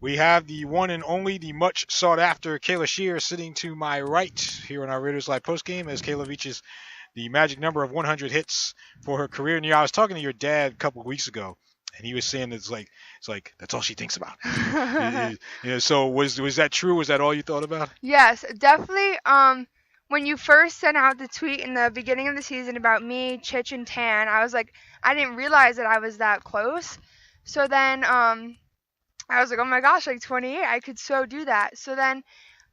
We have the one and only, the much sought after Kayla Scher sitting to my right here on our Raiders Live postgame as Kayla reaches the magic number of 100 hits for her career. And I was talking to your dad a couple of weeks ago, and he was saying it's like that's all she thinks about. So was that true? Was that all you thought about? Yes, definitely. When you first sent out the tweet in the beginning of the season about me, Chich, and Tan, I was like, I didn't realize that I was that close. So then, I was like, oh my gosh, like 28, I could so do that. So then,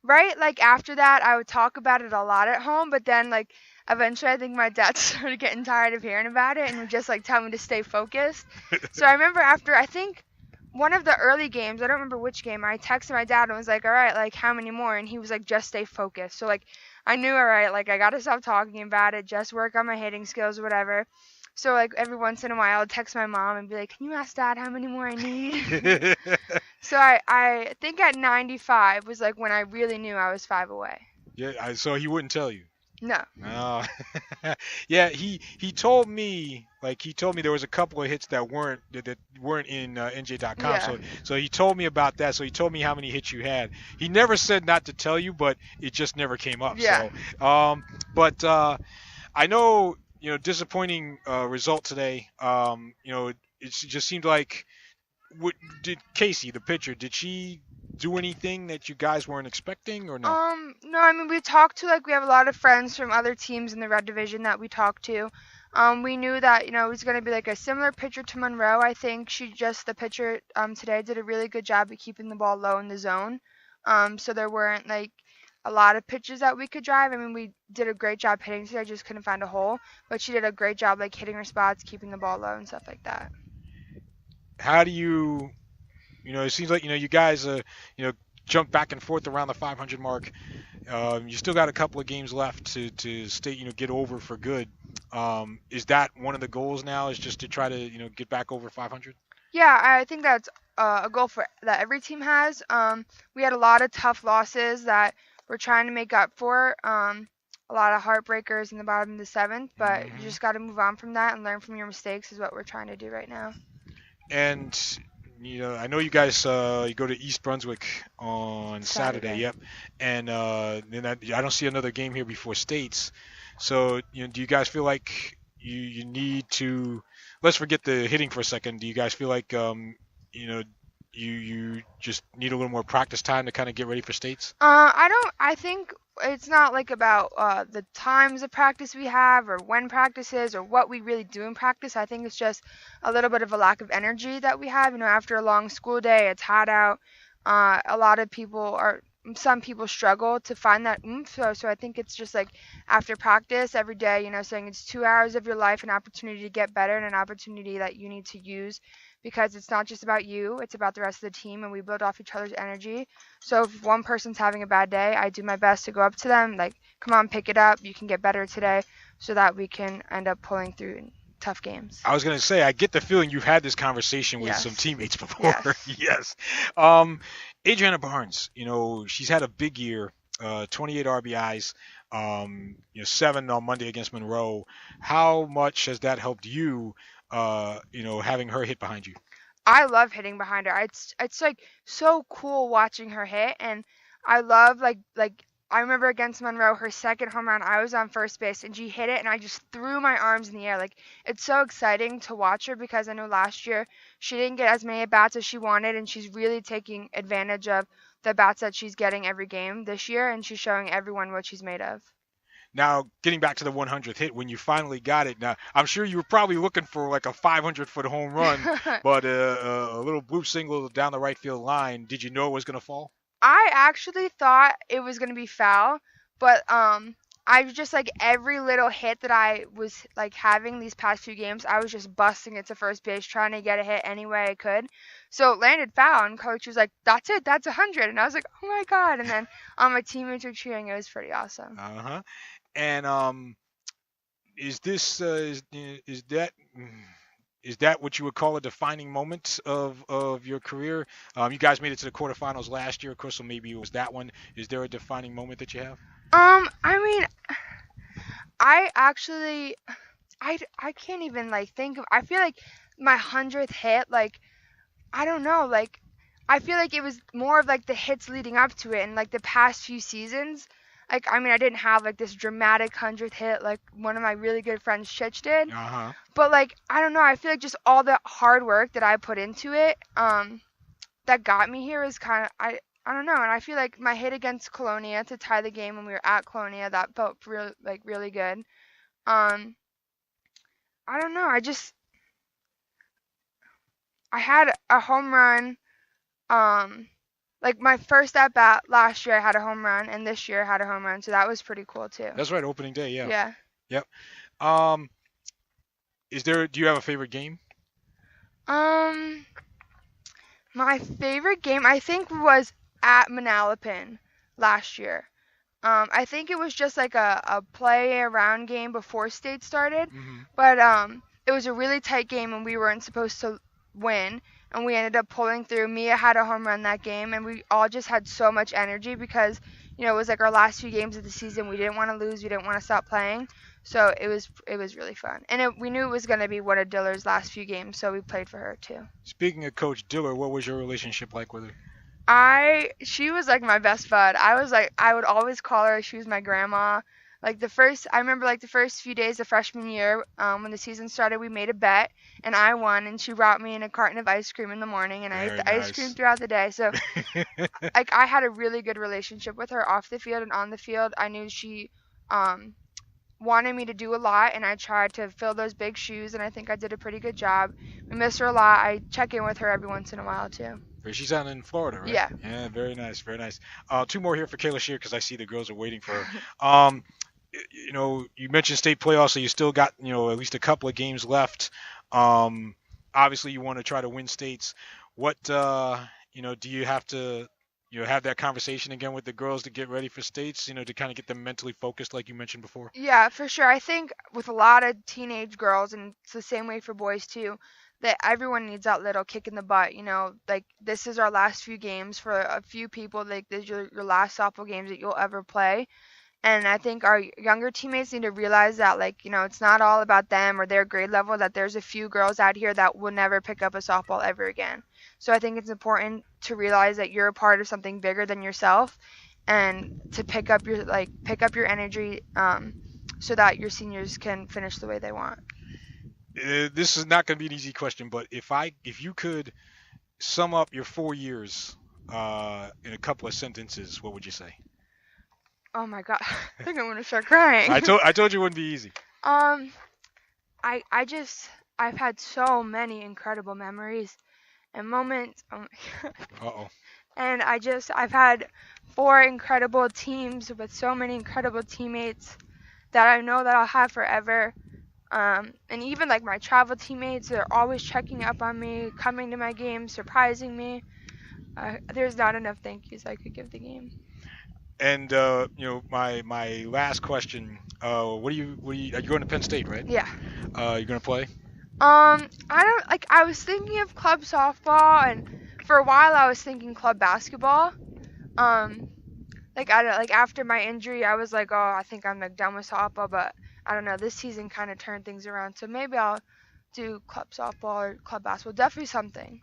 right, like after that, I would talk about it a lot at home, but then like eventually, I think my dad started getting tired of hearing about it and would just like tell me to stay focused. So I remember after I think one of the early games, I don't remember which game, I texted my dad and was like, all right, like how many more? And he was like, just stay focused. So like I knew, all right, like I gotta stop talking about it, just work on my hitting skills or whatever. So like every once in a while, I'd text my mom and be like, can you ask dad how many more I need? So I think at 95 was like when I really knew I was 5 away. Yeah, so he wouldn't tell you. No. Oh, yeah. He told me there was a couple of hits that weren't in NJ.com. Yeah. So he told me about that. So he told me how many hits you had. He never said not to tell you, but it just never came up. Yeah. But I know disappointing result today. It just seemed like did Casey, the pitcher, did she do anything that you guys weren't expecting or no? No, I mean we talked to like we have a lot of friends from other teams in the red division that we talked to. We knew that, it was gonna be like a similar pitcher to Monroe. I think the pitcher today did a really good job at keeping the ball low in the zone. So there weren't like a lot of pitches that we could drive. I mean we did a great job hitting today, I just couldn't find a hole. But she did a great job like hitting her spots, keeping the ball low and stuff like that. How do you it seems like you guys jump back and forth around the 500 mark. You still got a couple of games left to stay get over for good. Is that one of the goals now? Is just to try to get back over 500? Yeah, I think that's a goal for that every team has. We had a lot of tough losses that we're trying to make up for. A lot of heartbreakers in the bottom of the seventh, but you just got to move on from that and learn from your mistakes is what we're trying to do right now. And I know you guys you go to East Brunswick on Saturday. Yep. And then I don't see another game here before states. So do you guys feel like you need to? Let's forget the hitting for a second. Do you guys feel like you just need a little more practice time to kind of get ready for states? I don't. I think it's not like about the times of practice we have or when practice is or what we really do in practice. I think it's just a little bit of a lack of energy that we have. After a long school day, it's hot out. A lot of some people struggle to find that oomph. So I think it's just like after practice every day, saying it's 2 hours of your life, an opportunity to get better and an opportunity that you need to use because it's not just about you, it's about the rest of the team and we build off each other's energy. So if one person's having a bad day, I do my best to go up to them, like, come on, pick it up, you can get better today, so that we can end up pulling through tough games. I was going to say, I get the feeling you've had this conversation with some teammates before. Yes. Yes. Jana Barnes, she's had a big year, 28 RBIs, 7 on Monday against Monroe. How much has that helped you, having her hit behind you? I love hitting behind her. It's like so cool watching her hit, and I love like I remember against Monroe, her second home run, I was on first base and she hit it and I just threw my arms in the air. Like it's so exciting to watch her because I know last year she didn't get as many at bats as she wanted and she's really taking advantage of the bats that she's getting every game this year and she's showing everyone what she's made of. Now, getting back to the 100th hit, when you finally got it, now I'm sure you were probably looking for like a 500-foot home run, but a little blue single down the right field line. Did you know it was going to fall? I actually thought it was gonna be foul, but I was just like every little hit that I was like having these past few games, I was just busting it to first base, trying to get a hit any way I could. So it landed foul, and coach was like, "That's it, that's 100," and I was like, "Oh my god!" And then my teammates were cheering. It was pretty awesome. And is this is that what you would call a defining moment of your career? You guys made it to the quarterfinals last year, of course, so maybe it was that one. Is there a defining moment that you have? I mean, I actually, I can't even like think of. I feel like my 100th hit, like I don't know, like I feel like it was more of like the hits leading up to it, and like the past few seasons. Like, I mean, I didn't have like this dramatic 100th hit like one of my really good friends Chich did. Uh-huh. But like, I don't know, I feel like just all the hard work that I put into it, that got me here is kind of, I don't know, and I feel like my hit against Colonia to tie the game when we were at Colonia, that felt really good. I don't know, I had a home run, like my first at bat last year I had a home run, and this year I had a home run, so that was pretty cool too. That's right, opening day, yeah. Yeah. Yep. Do you have a favorite game? My favorite game I think was at Manalapan last year. I think it was just like a play around game before state started, but it was a really tight game and we weren't supposed to win, and we ended up pulling through. Mia had a home run that game, and we all just had so much energy because, you know, it was like our last few games of the season. We didn't want to lose. We didn't want to stop playing. So it was really fun. And we knew it was going to be one of Diller's last few games, so we played for her too. Speaking of Coach Diller, what was your relationship like with her? She was like my best bud. I would always call her. She was my grandma. Like I remember like the first few days of freshman year, when the season started, we made a bet and I won, and she brought me in a carton of ice cream in the morning, and I ate the ice cream throughout the day. So like I had a really good relationship with her off the field and on the field. I knew she wanted me to do a lot, and I tried to fill those big shoes, and I think I did a pretty good job. We miss her a lot. I check in with her every once in a while too. She's out in Florida, right? Yeah. Yeah, very nice, very nice. Two more here for Kayla Scher because I see the girls are waiting for her. You know, you mentioned state playoffs, so you still got, you know, at least a couple of games left. Obviously, you want to try to win states. What, you know, do you have to, you know, have that conversation again with the girls to get ready for states, you know, to kind of get them mentally focused like you mentioned before? Yeah, for sure. I think with a lot of teenage girls, and it's the same way for boys too, that everyone needs that little kick in the butt, you know, like this is our last few games for a few people, like these are your last softball games that you'll ever play. And I think our younger teammates need to realize that, like, you know, it's not all about them or their grade level, that there's a few girls out here that will never pick up a softball ever again. So I think it's important to realize that you're a part of something bigger than yourself, and to pick up your energy, so that your seniors can finish the way they want. This is not going to be an easy question, but if you could sum up your 4 years in a couple of sentences, what would you say? Oh my god, I think I'm gonna start crying. I told you it wouldn't be easy. I've had so many incredible memories and moments. Oh my god. Uh-oh. And I've had 4 incredible teams with so many incredible teammates that I know that I'll have forever. And even like my travel teammates, they're always checking up on me, coming to my games, surprising me. There's not enough thank yous I could give the game. And you know, my last question, are you going to Penn State, right? Yeah. You going to play? I was thinking of club softball, and for a while I was thinking club basketball. After my injury, I was like, oh, I think I'm like done with softball, but I don't know, this season kind of turned things around, so maybe I'll do club softball or club basketball, definitely something.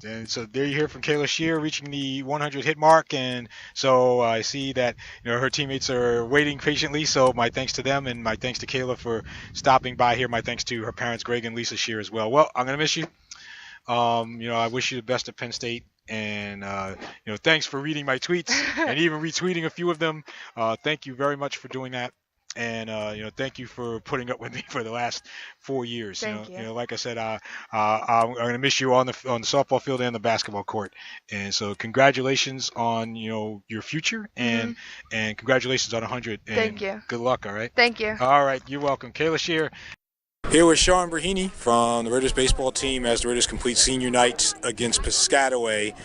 And so there you hear from Kayla Scher reaching the 100 hit mark, and so I see that, you know, her teammates are waiting patiently. So my thanks to them, and my thanks to Kayla for stopping by here. My thanks to her parents, Greg and Lisa Scher, as well. Well, I'm gonna miss you. You know, I wish you the best at Penn State, and you know, thanks for reading my tweets and even retweeting a few of them. Thank you very much for doing that. And you know, thank you for putting up with me for the last 4 years. Thank you. You know, like I said, I'm gonna miss you on the softball field and the basketball court. And so, congratulations on, you know, your future, and and congratulations on 100. And thank you. Good luck. All right. Thank you. All right. You're welcome, Kayla Scher. Here with Sean Breheney from the Raiders baseball team as the Raiders complete senior night against Piscataway.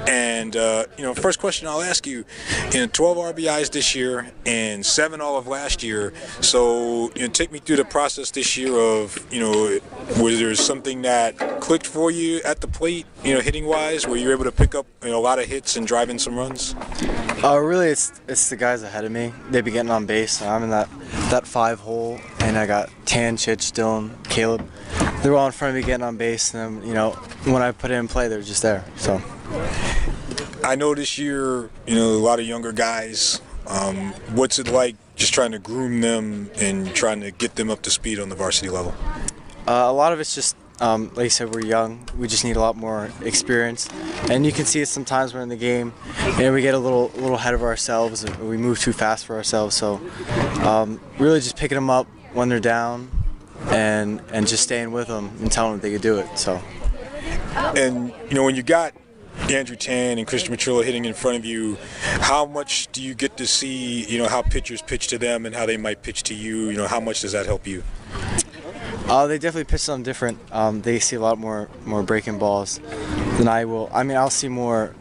And, you know, first question I'll ask you, 12 RBIs this year and 7 all of last year. So, you know, take me through the process this year of, you know, was there something that clicked for you at the plate, you know, hitting wise, where you were able to pick up, you know, a lot of hits and drive in some runs? Really, it's the guys ahead of me. They be getting on base. I'm in that 5 hole, and I got Tan, Chich, Dylan, Caleb. they were all in front of me getting on base, and then, when I put it in play, they were just there. So I know this year, a lot of younger guys. What's it like just trying to groom them and trying to get them up to speed on the varsity level? A lot of it's just, like you said, we're young. We just need a lot more experience, and you can see it sometimes when in the game, we get a little ahead of ourselves. We move too fast for ourselves. So really just picking them up when they're down, and just staying with them and telling them they could do it. So. And when you got Andrew Tan and Christian Petrillo hitting in front of you, how much do you get to see, how pitchers pitch to them and how they might pitch to you? How much does that help you? They definitely pitch something different. They see a lot more breaking balls than I will. I mean, I'll see more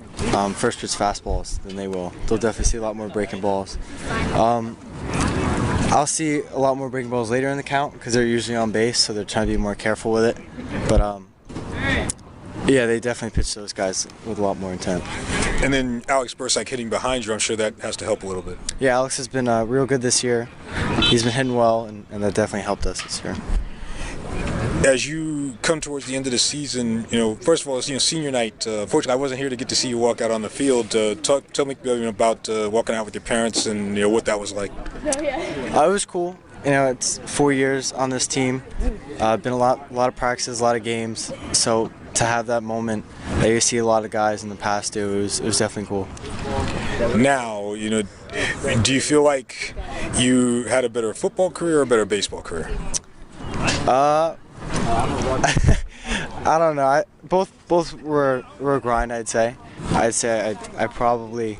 first pitch fastballs than they will. They'll definitely see a lot more breaking balls. I'll see a lot more breaking balls later in the count because they're usually on base, so they're trying to be more careful with it. But yeah, they definitely pitch those guys with a lot more intent. And then Alex Bursack hitting behind you, I'm sure that has to help a little bit. Yeah, Alex has been real good this year. He's been hitting well, and that definitely helped us this year. As you come towards the end of the season, first of all, it's senior night. Fortunately, I wasn't here to get to see you walk out on the field. Tell me about walking out with your parents and what that was like. It was cool. It's 4 years on this team. Been a lot of practices, a lot of games. So to have that moment that you see a lot of guys in the past do, it was definitely cool. Now, do you feel like you had a better football career or a better baseball career? I don't know. Both were a grind, I'd say. I probably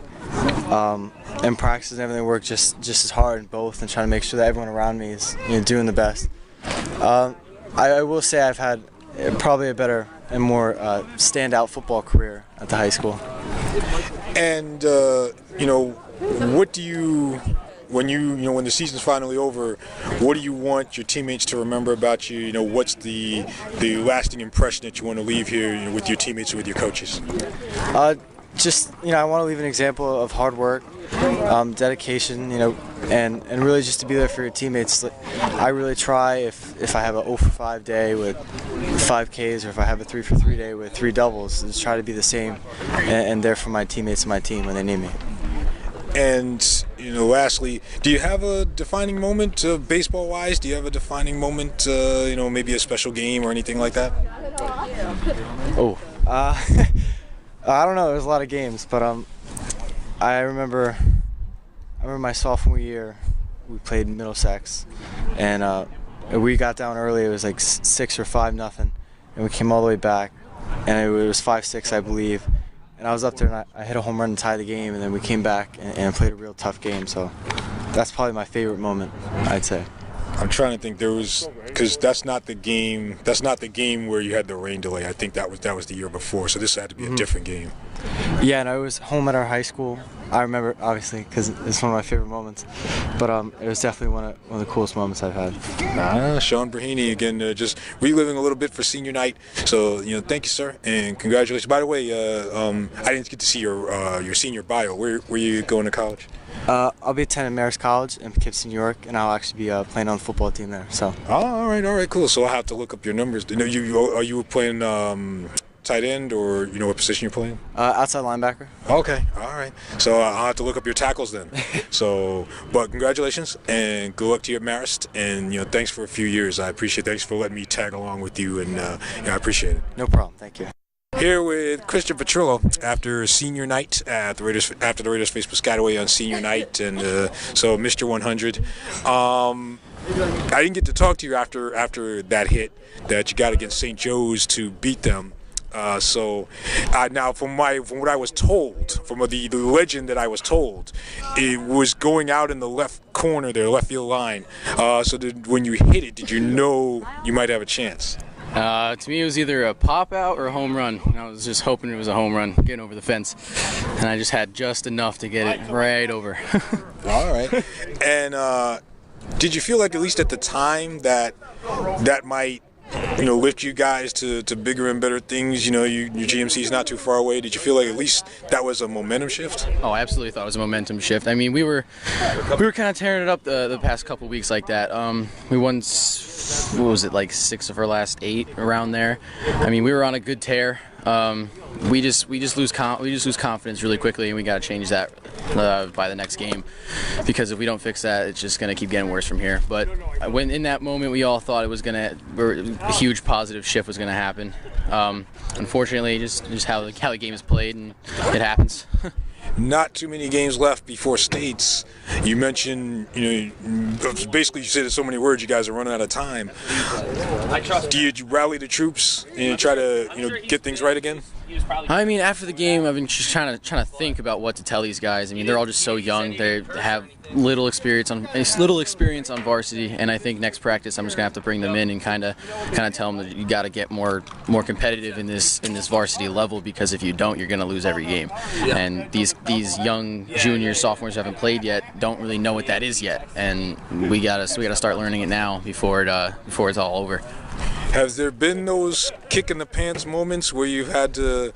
in practice and everything worked just as hard in both and trying to make sure that everyone around me is doing the best. I will say I've had probably a better and more standout football career at the high school. And what do you, when the season's finally over, what do you want your teammates to remember about you? What's the lasting impression that you want to leave here with your teammates or with your coaches? I want to leave an example of hard work, dedication, and really just to be there for your teammates. I really try if I have a 0 for 5 day with 5 Ks or if I have a 3 for 3 day with 3 doubles, just try to be the same and there for my teammates and my team when they need me. And lastly, do you have a defining moment baseball-wise? Do you have a defining moment, maybe a special game or anything like that? I don't know. There's a lot of games, but I remember my sophomore year, we played Middlesex, and we got down early. It was like 6 or 5-0, and we came all the way back, and it was 5-6, I believe. And I was up there, and I hit a home run to tie the game, and then we came back and played a real tough game. So that's probably my favorite moment, I'd say. I'm trying to think. Because that's not the game. That's not the game where you had the rain delay. I think that was the year before. So this had to be a different game. Yeah, and I was home at our high school. I remember, obviously, because it's one of my favorite moments. But it was definitely one of the coolest moments I've had. Sean Breheney again, just reliving a little bit for senior night. So thank you, sir, and congratulations. By the way, I didn't get to see your senior bio. Where were you going to college? I'll be attending Marist College in Poughkeepsie, New York, and I'll actually be playing on the football team there. So. All right, cool. So I'll have to look up your numbers. Are you playing tight end, or what position you're playing? Outside linebacker. Okay, all right. So I'll have to look up your tackles then. But congratulations and good luck to you at Marist. And thanks for a few years. I appreciate it. Thanks for letting me tag along with you, and I appreciate it. No problem. Thank you. Here with Christian Petrillo after senior night at the Raiders. After the Raiders faced Piscataway on senior night, and so Mr. 100. I didn't get to talk to you after that hit that you got against St. Joe's to beat them. Now from what I was told, from the legend that I was told, it was going out in the left corner there, left field line. So when you hit it, did you know you might have a chance? To me, it was either a pop out or a home run. I was just hoping it was a home run, getting over the fence, and I just had just enough to get it right over. All right. And did you feel like, at least at the time, that might lift you guys to bigger and better things? Your GMC is not too far away. Did you feel like at least that was a momentum shift? Oh, I absolutely thought it was a momentum shift. I mean, we were kind of tearing it up the past couple weeks like that. We won, what was it, like 6 of our last 8 around there. I mean, we were on a good tear. We just lose confidence really quickly, and we got to change that by the next game, because if we don't fix that, it's just going to keep getting worse from here. But when in that moment, we all thought a huge positive shift was going to happen. Unfortunately, just how the game is played, and it happens. Not too many games left before states. You mentioned, basically you said in so many words, you guys are running out of time. Do you rally the troops and try to, get things right again? I mean, after the game, I've been just trying to think about what to tell these guys. I mean, they're all just so young. They have little experience on varsity, and I think next practice I'm just gonna have to bring them in and kind of tell them that you got to get more competitive in this varsity level, because if you don't, you're gonna lose every game. And these young juniors, sophomores who haven't played yet don't really know what that is yet, and we gotta start learning it now before it's all over. Has there been those kick in the pants moments where you've had to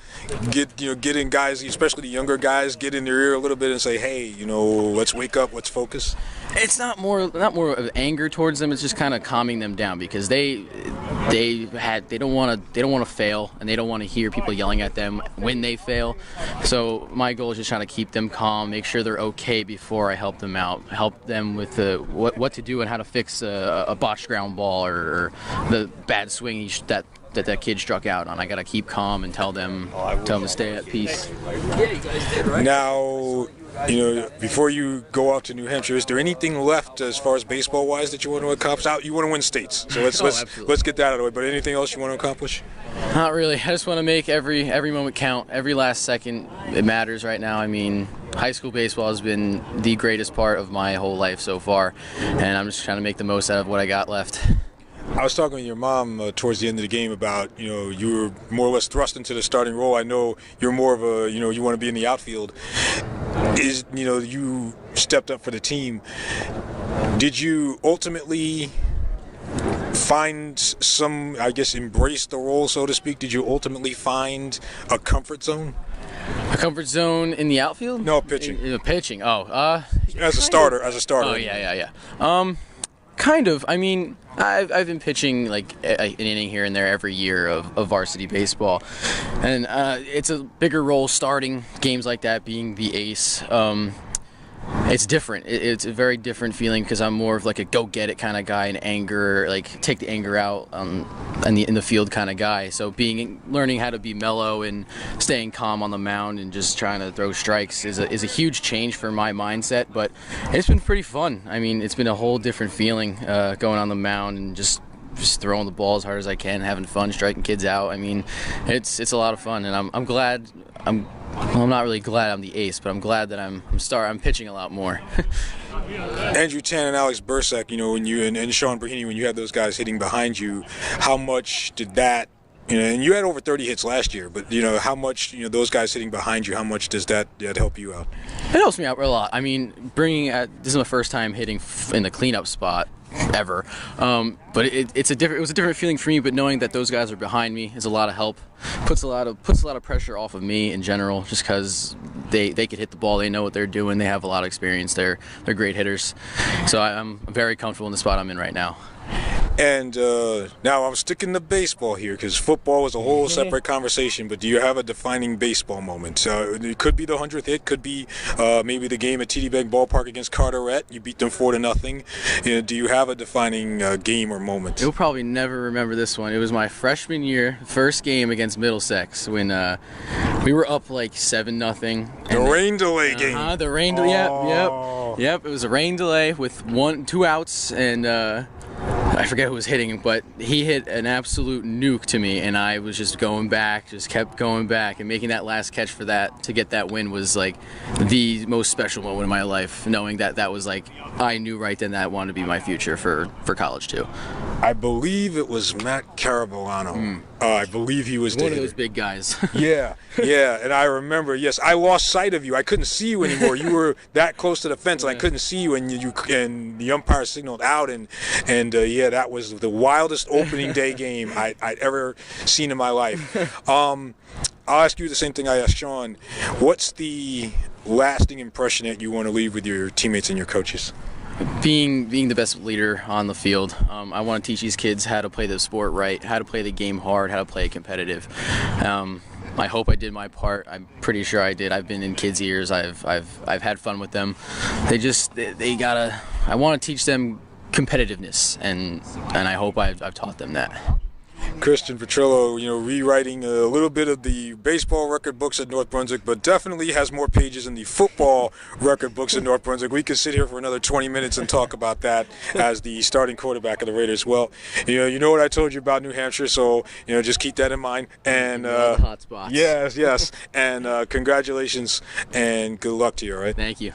get in guys, especially the younger guys, get in their ear a little bit and say, hey, let's wake up, let's focus? It's not more of anger towards them. It's just kind of calming them down, because they don't want to fail, and they don't want to hear people yelling at them when they fail. So my goal is just trying to keep them calm, make sure they're okay before I help them out, help them with what to do and how to fix a botched ground ball or the bad swing that kid struck out on. I got to keep calm and tell them to stay at peace. Now, before you go out to New Hampshire, is there anything left as far as baseball-wise that you want to accomplish? You want to win states, so let's get that out of the way. But anything else you want to accomplish? Not really. I just want to make every moment count. Every last second, it matters right now. I mean, high school baseball has been the greatest part of my whole life so far, and I'm just trying to make the most out of what I got left. I was talking with your mom towards the end of the game about, you were more or less thrust into the starting role. I know you're more of a, you want to be in the outfield. You stepped up for the team. Did you ultimately find some, embrace the role, so to speak? Did you ultimately find a comfort zone? A comfort zone in the outfield? No, pitching. Pitching. As a starter. Oh, yeah. Kind of. I mean, I've been pitching like an inning here and there every year of varsity baseball, and it's a bigger role starting games like that, being the ace. It's different. It's a very different feeling, because I'm more of like a go-get-it kind of guy, and anger, like take the anger out in the field kind of guy. So learning how to be mellow and staying calm on the mound and just trying to throw strikes is a huge change for my mindset. But it's been pretty fun. I mean, it's been a whole different feeling going on the mound and just throwing the ball as hard as I can, having fun, striking kids out. I mean, it's a lot of fun, and I'm glad. I'm not really glad I'm the ace, but I'm glad that I'm pitching a lot more. Andrew Tan and Alex Bursak, when you and Sean Breheney, when you had those guys hitting behind you, how much did that, and you had over 30 hits last year, but how much, those guys hitting behind you, how much does that help you out? It helps me out a lot. I mean, this is my first time hitting in the cleanup spot ever, but it was a different feeling for me. But knowing that those guys are behind me is a lot of help. Puts a lot of pressure off of me in general, just because they could hit the ball. They know what they're doing. They have a lot of experience. They're great hitters. So I'm very comfortable in the spot I'm in right now. And now I'm sticking to baseball here, because football is a whole separate conversation, but do you have a defining baseball moment? It could be the 100th hit, could be maybe the game at TD Bank Ballpark against Carteret. You beat them 4-0. Do you have a defining game or moment? You'll probably never remember this one. It was my freshman year, first game against Middlesex, when we were up like 7-0. The rain delay game. The rain delay, yep. It was a rain delay with 2 outs, and I forget who was hitting, but he hit an absolute nuke to me, and I was just kept going back, and making that last catch to get that win was like the most special moment of my life, knowing that was like, I knew right then that wanted to be my future for college too. I believe it was Matt Carabolano. I believe he was one of those big guys. Yeah, and I remember. Yes, I lost sight of you. I couldn't see you anymore. You were that close to the fence, and I couldn't see you. And the umpire signaled out, and yeah, that was the wildest opening day game I'd ever seen in my life. I'll ask you the same thing I asked Sean. What's the lasting impression that you want to leave with your teammates and your coaches? Being the best leader on the field. I want to teach these kids how to play the sport right, how to play the game hard, how to play it competitive. I hope I did my part. I'm pretty sure I did. I've been in kids' ears. I've had fun with them. They gotta. I want to teach them competitiveness, and I hope I've taught them that. Christian Petrillo, rewriting a little bit of the baseball record books at North Brunswick, but definitely has more pages in the football record books at North Brunswick. We could sit here for another 20 minutes and talk about that as the starting quarterback of the Raiders. Well, you know what I told you about New Hampshire, so just keep that in mind. And hot spots. Yes, and congratulations and good luck to you. All right. Thank you.